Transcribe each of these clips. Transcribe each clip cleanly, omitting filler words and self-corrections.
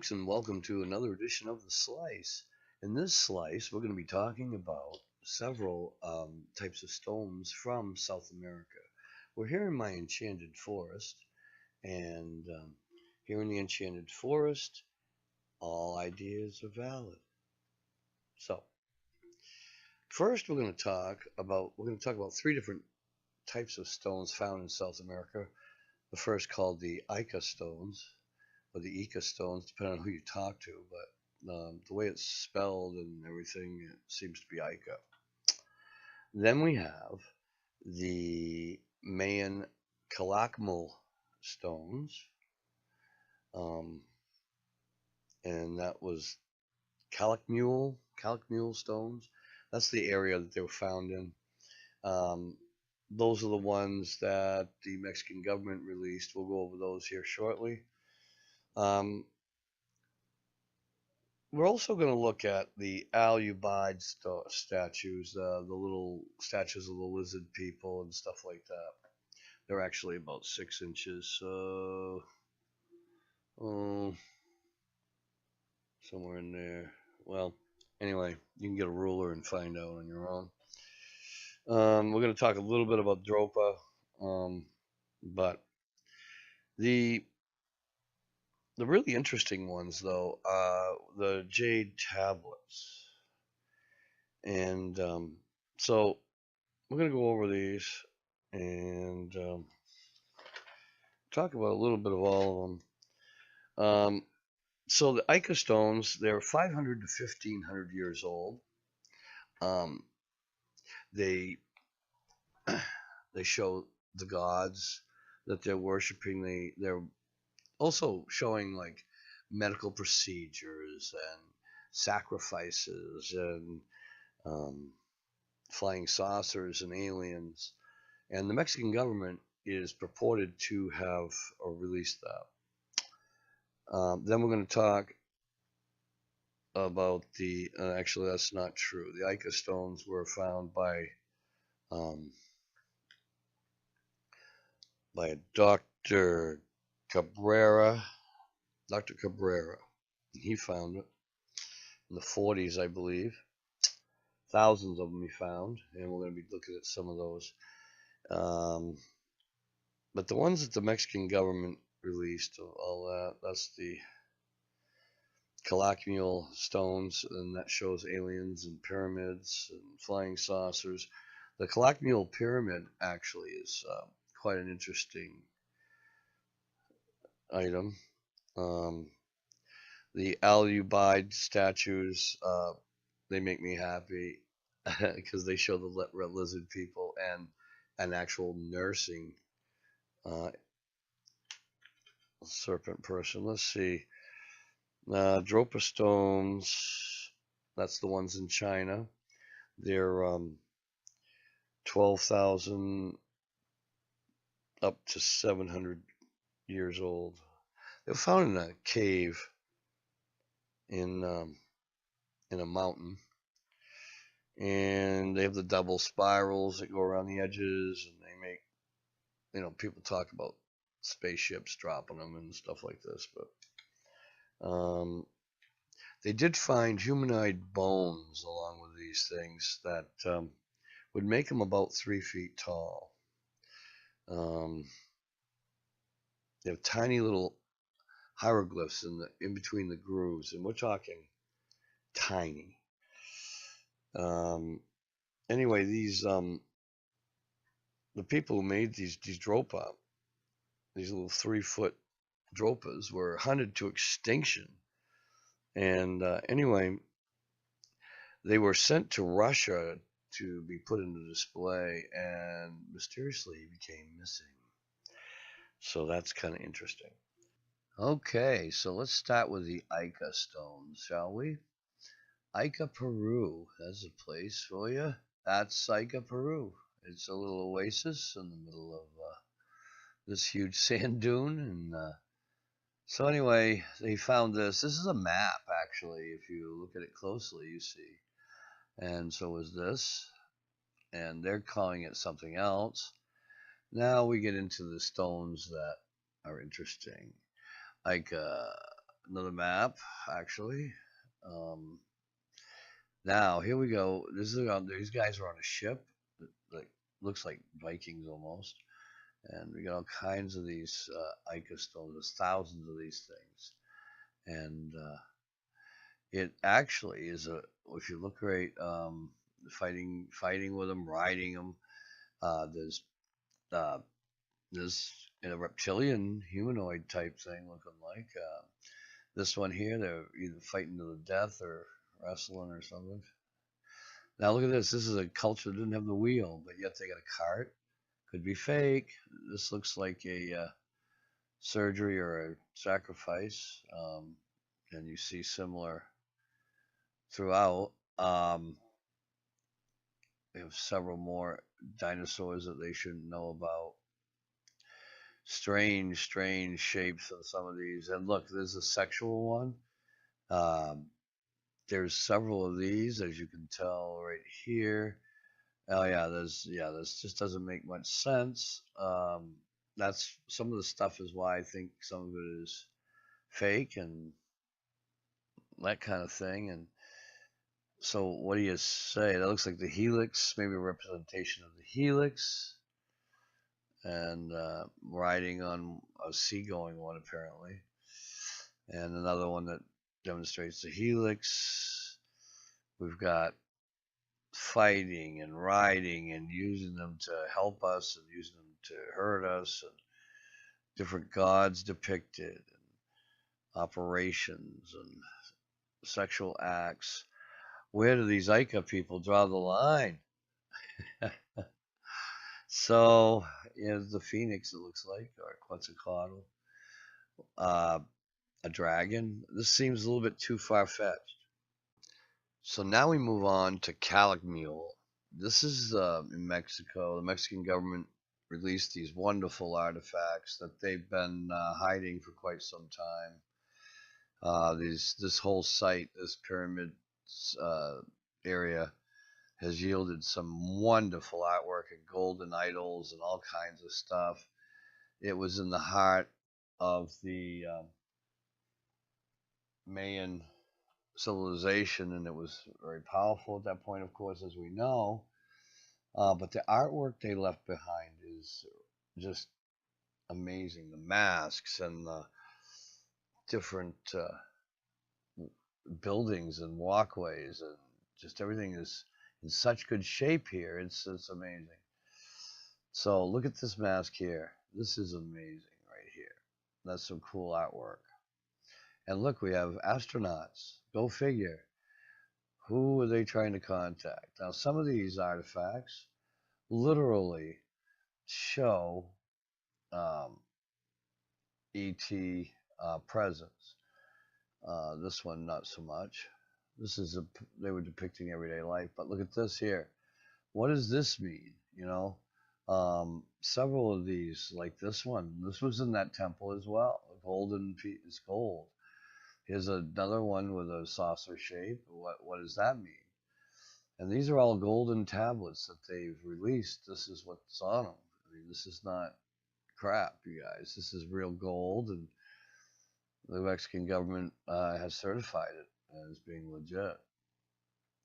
folks, and welcome to another edition of The Slice. In this slice, we're going to be talking about several types of stones from South America. We're here in my enchanted forest, and here in the enchanted forest, all ideas are valid. So, first, we're going to talk about three different types of stones found in South America. The first called the Ica stones, or the Ica stones, depending on who you talk to, but the way it's spelled and everything, it seems to be Ica. Then we have the Mayan Calakmul stones, and that was Calakmul stones. That's the area that they were found in. Those are the ones that the Mexican government released. We'll go over those here shortly. We're also going to look at the Alubide statues, the little statues of the lizard people and stuff like that. They're actually about 6 inches, so somewhere in there. Well, anyway, you can get a ruler and find out on your own. We're going to talk a little bit about Dropa, but the really interesting ones, though, the jade tablets. And so we're going to go over these and talk about a little bit of all of them. So the Ica stones, they're 500 to 1500 years old. They show the gods that they're worshiping. They're also showing like medical procedures and sacrifices and flying saucers and aliens. And the Mexican government is purported to have released that. Then we're going to talk about actually that's not true. The Ica stones were found by Dr. Cabrera. Dr. Cabrera. He found it in the 40s, I believe. Thousands of them he found, and we're going to be looking at some of those. But the ones that the Mexican government released, that's the Calakmul stones, and that shows aliens and pyramids and flying saucers. The Calakmul pyramid actually is quite an interesting item. The Alubide statues, they make me happy because they show the red lizard people and an actual nursing serpent person. Let's see. Dropa stones, that's the ones in China. They're 12,000 up to 700 years old. They were found in a cave in a mountain, and they have the double spirals that go around the edges, and they make, people talk about spaceships dropping them and stuff like this, but they did find humanoid bones along with these things that would make them about 3 feet tall. They have tiny little hieroglyphs in between the grooves, and we're talking tiny. Anyway, these the people who made these dropa, these little 3-foot dropas, were hunted to extinction. And anyway, they were sent to Russia to be put into display, and mysteriously became missing. So that's kind of interesting. Okay, so let's start with the Ica stones, shall we? Ica, Peru. That's a place for you. That's Ica, Peru. It's a little oasis in the middle of this huge sand dune. And so anyway, they found this. This is a map, actually. If you look at it closely, you see. And so is this. And they're calling it something else. Now we get into the stones that are interesting. Ica another map, actually. Um, Now here we go. This is these guys are on a ship that like looks like Vikings almost, and we got all kinds of these Ica stones. There's thousands of these things, and it actually is a. If you look right, fighting with them, riding them. There's uh, this in a reptilian humanoid type thing looking like. This one here, they're either fighting to the death or wrestling or something. Now look at this. This is a culture that didn't have the wheel, but yet they got a cart. Could be fake. This looks like a surgery or a sacrifice, and you see similar throughout. We have several more dinosaurs that they shouldn't know about. Strange, strange shapes in some of these. And look, there's a sexual one. Um, there's several of these, as you can tell right here. Oh yeah, this just doesn't make much sense. That's some of the stuff is why I think some of it is fake and that kind of thing. And so, what do you say? That looks like the helix, maybe a representation of the helix, and riding on a seagoing one apparently, and another one that demonstrates the helix. We've got fighting and riding and using them to help us and using them to hurt us and different gods depicted and operations and sexual acts. Where do these Ica people draw the line? So, the phoenix, it looks like, or Quetzalcoatl, uh, a dragon. This seems a little bit too far fetched. So now we move on to Calakmul. This is in Mexico. The Mexican government released these wonderful artifacts that they've been hiding for quite some time. This whole site, this pyramid uh, area, has yielded some wonderful artwork and golden idols and all kinds of stuff. It was in the heart of the Mayan civilization, and it was very powerful at that point, of course, as we know. But the artwork they left behind is just amazing. The masks and the different buildings and walkways, and just everything is in such good shape here. It's amazing. So look at this mask here. This is amazing right here. That's some cool artwork. And look, we have astronauts. Go figure. Who are they trying to contact? Now, some of these artifacts literally show ET presence. This one, not so much. They were depicting everyday life, but look at this here. What does this mean? Several of these, like this one, this was in that temple as well. The golden is gold. Here's another one with a saucer shape. What does that mean? And these are all golden tablets that they've released. This is what's on them. I mean, this is not crap, you guys. This is real gold, and the Mexican government has certified it as being legit.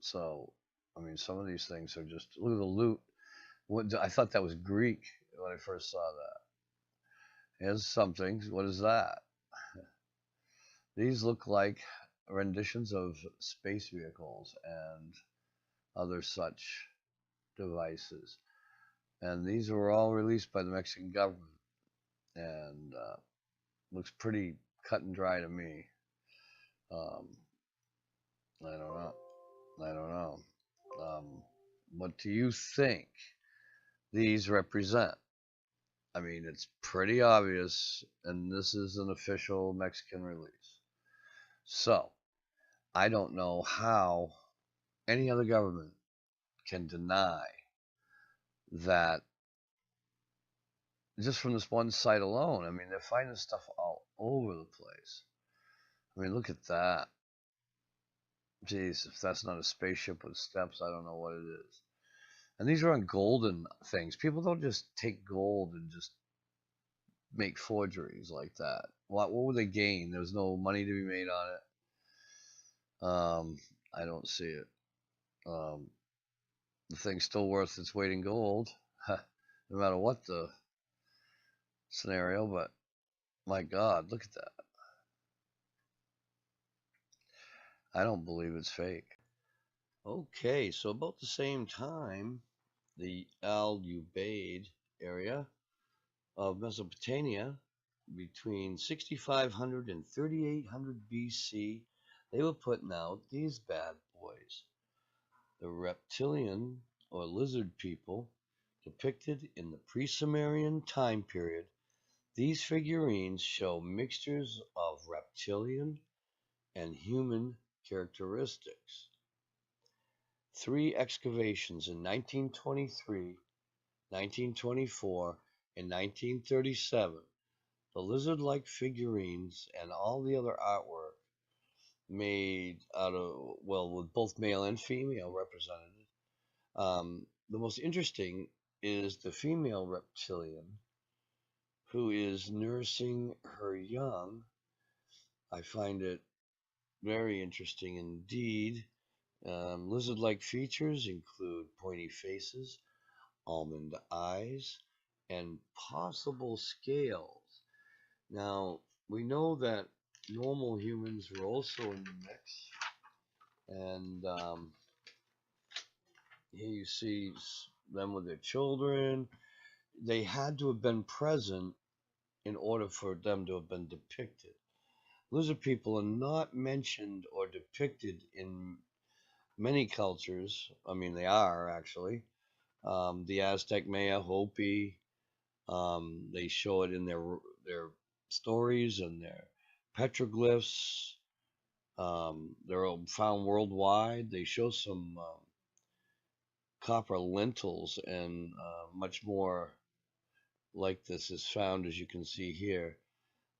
So, I mean, some of these things are just look at the loot. I thought that was Greek when I first saw that. Here's something. What is that? These look like renditions of space vehicles and other such devices. And these were all released by the Mexican government. And looks pretty cut and dry to me. Um, I don't know. I don't know. What do you think these represent? I mean, it's pretty obvious, and this is an official Mexican release. So, I don't know how any other government can deny that just from this one site alone. I mean, they're finding stuff all over the place. I mean, look at that. Jeez, if that's not a spaceship with steps, I don't know what it is. And these are on golden things. People don't just take gold and just make forgeries like that? What would they gain? There was no money to be made on it. I don't see it. Um, the thing's still worth its weight in gold, no matter what the scenario. But my God, look at that. I don't believe it's fake. Okay, so about the same time, the Al Ubaid area of Mesopotamia, between 6500 and 3800 BC, they were putting out these bad boys. The reptilian or lizard people depicted in the pre-Sumerian time period. These figurines show mixtures of reptilian and human characteristics. 3 excavations in 1923, 1924, and 1937, the lizard-like figurines and all the other artwork made out of, well, with both male and female represented. The most interesting is the female reptilian who is nursing her young. I find it very interesting indeed. Lizard-like features include pointy faces, almond eyes, and possible scales. Now, we know that normal humans were also in the mix, and here you see them with their children. They had to have been present in order for them to have been depicted. Lizard people are not mentioned or depicted in many cultures. I mean, they are actually. The Aztec, Maya, Hopi. They show it in their stories and their petroglyphs. They're found worldwide. They show some copper lintels, and much more like this is found, as you can see here.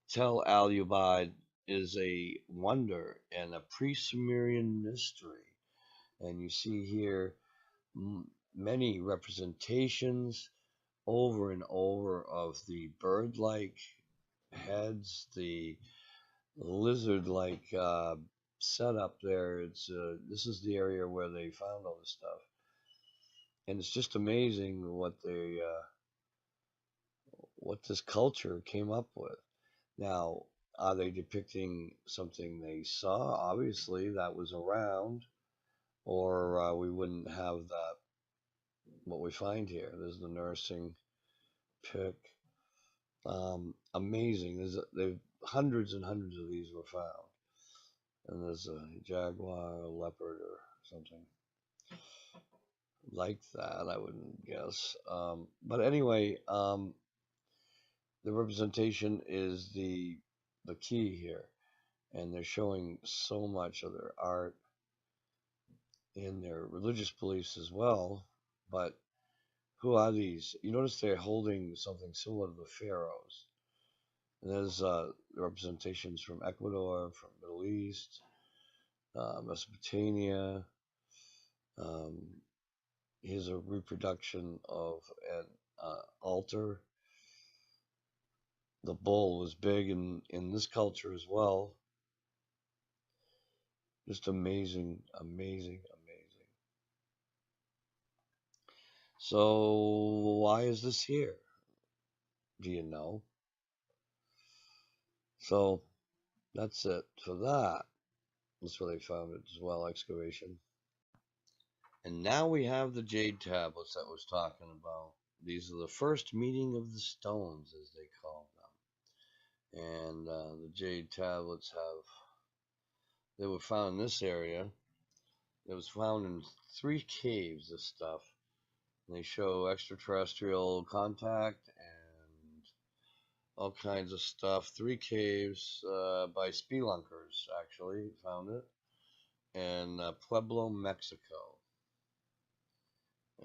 Tel Al Ubaid is a wonder and a pre-Sumerian mystery. And you see here many representations over and over of the bird-like heads, the lizard-like setup there. It's this is the area where they found all this stuff, and it's just amazing what this culture came up with. Now, are they depicting something they saw? Obviously, that was around, or we wouldn't have that. What we find here. There's the nursing pick. Amazing. They've hundreds and hundreds of these were found, and there's a jaguar, a leopard, or something like that. I wouldn't guess. But anyway, the representation is the key here, and they're showing so much of their art in their religious beliefs as well. But who are these? You notice they're holding something similar to the pharaohs. And there's representations from Ecuador, from Middle East, Mesopotamia. Um, here's a reproduction of an altar. The bull was big in this culture as well. Just amazing, amazing, amazing. So why is this here? Do you know? So that's it for that. That's where they found it as well, excavation. And now we have the jade tablets that I was talking about. These are the first meeting of the stones, as they call them. And the jade tablets they were found in this area. It was found in 3 caves, this stuff. And they show extraterrestrial contact and all kinds of stuff. 3 caves by spelunkers, actually, found it. In Pueblo, Mexico.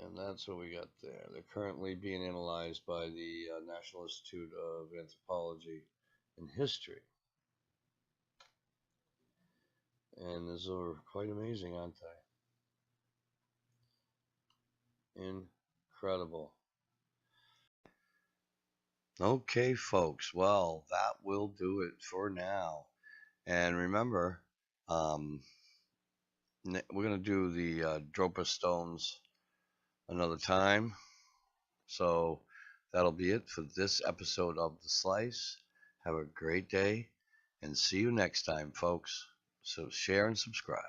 And that's what we got there. They're currently being analyzed by the National Institute of Anthropology and History. And these are quite amazing, aren't they? Incredible. Okay, folks. Well, that will do it for now. And remember, um, we're going to do the Dropa stones another time. So that'll be it for this episode of The Slice. Have a great day and see you next time, folks. So share and subscribe.